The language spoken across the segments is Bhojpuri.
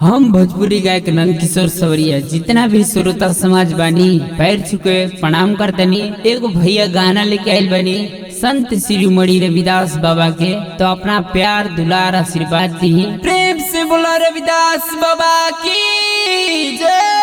हम भोजपुरी गायक नंदकिशोर सवरिया जितना भी श्रोता समाज बानी पैर छुके प्रणाम करतनी। एगो भैया गाना लेके आयल बनी संत शिरोमणि रविदास बाबा के, तो अपना प्यार दुलार आशीर्वाद दी। प्रेम से बोला रविदास बाबा की जय।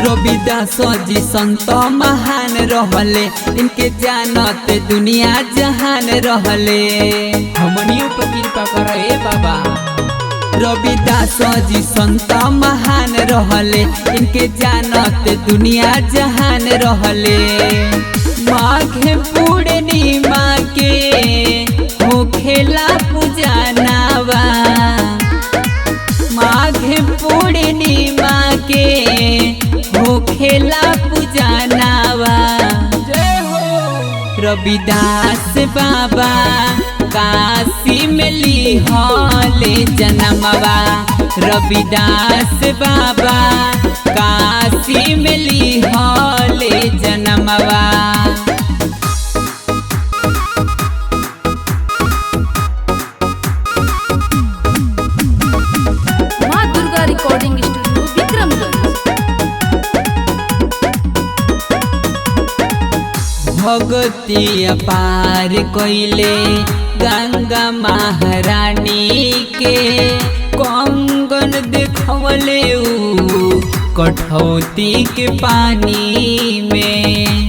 रविदास जी संत महान रहले, इनके जानत दुनिया जहान रहले। हमनियों पर कृपा करे बाबा। रविदास जी संत महान रहले, इनके जानत दुनिया जहान रहले। माघ पूर्णिमा के होखेला पूजनावा, माघ पूर्णिमा के होखेला पूजनावा। जय हो रविदास बाबा काशी में लिहले जनमवा। रविदास बाबा काशी में लिहले जनमवा। माँ दुर्गा रिकॉर्डिंग स्टूडियो विक्रमगंज। भगती अपार कोइले गंगा महारानी के, कंगन देखवले कठौती के पानी में।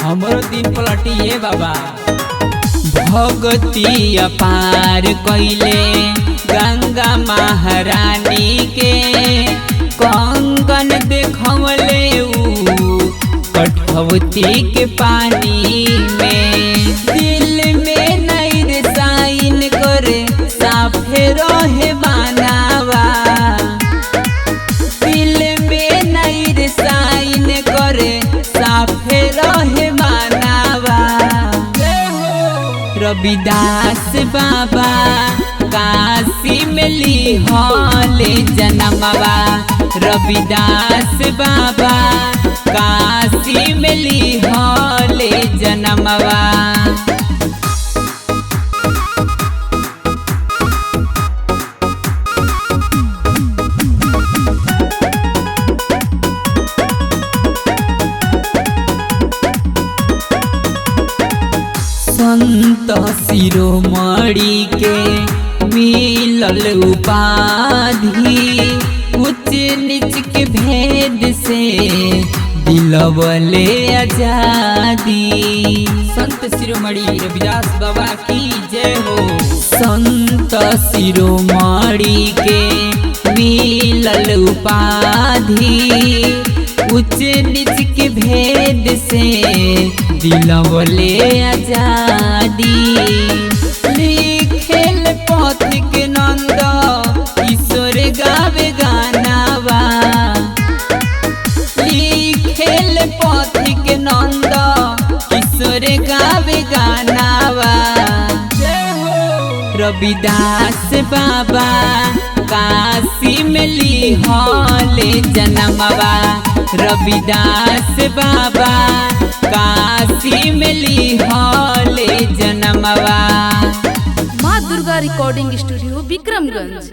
हमरो दिन पलटिए बाबा। भगती अपार कोइले गंगा महारानी के, कंगन देखवले कठौती के पानी में। दिल में नहीं साइन करे साफे रहे बनावा। दिल में नहीं साइन करे साफे रहे बनावा। रविदास बाबा काशी में लिहले जनमवा। रविदास बाबा काशी में लिहले जनमवा। संत शिरोमणि के मिलल उपाधि, उच्च नीच के भेद से दिलवले आजादी। संत शिरोमणि रविदास बाबा की जय हो। संत शिरोमणि के मिलल उपाधि, उच्च नीच के भेद से दिलवले आजादी। लिखेल पथिक नंद ईश्वर गावे गानावा। लिखेल पथिक नंद ईश्वर गावे गानावा। रविदास बाबा काशी में लिहले जनमवा। रविदास बाबा काशी में लिहले जनमवा। माँ दुर्गा रिकॉर्डिंग स्टूडियो विक्रमगंज।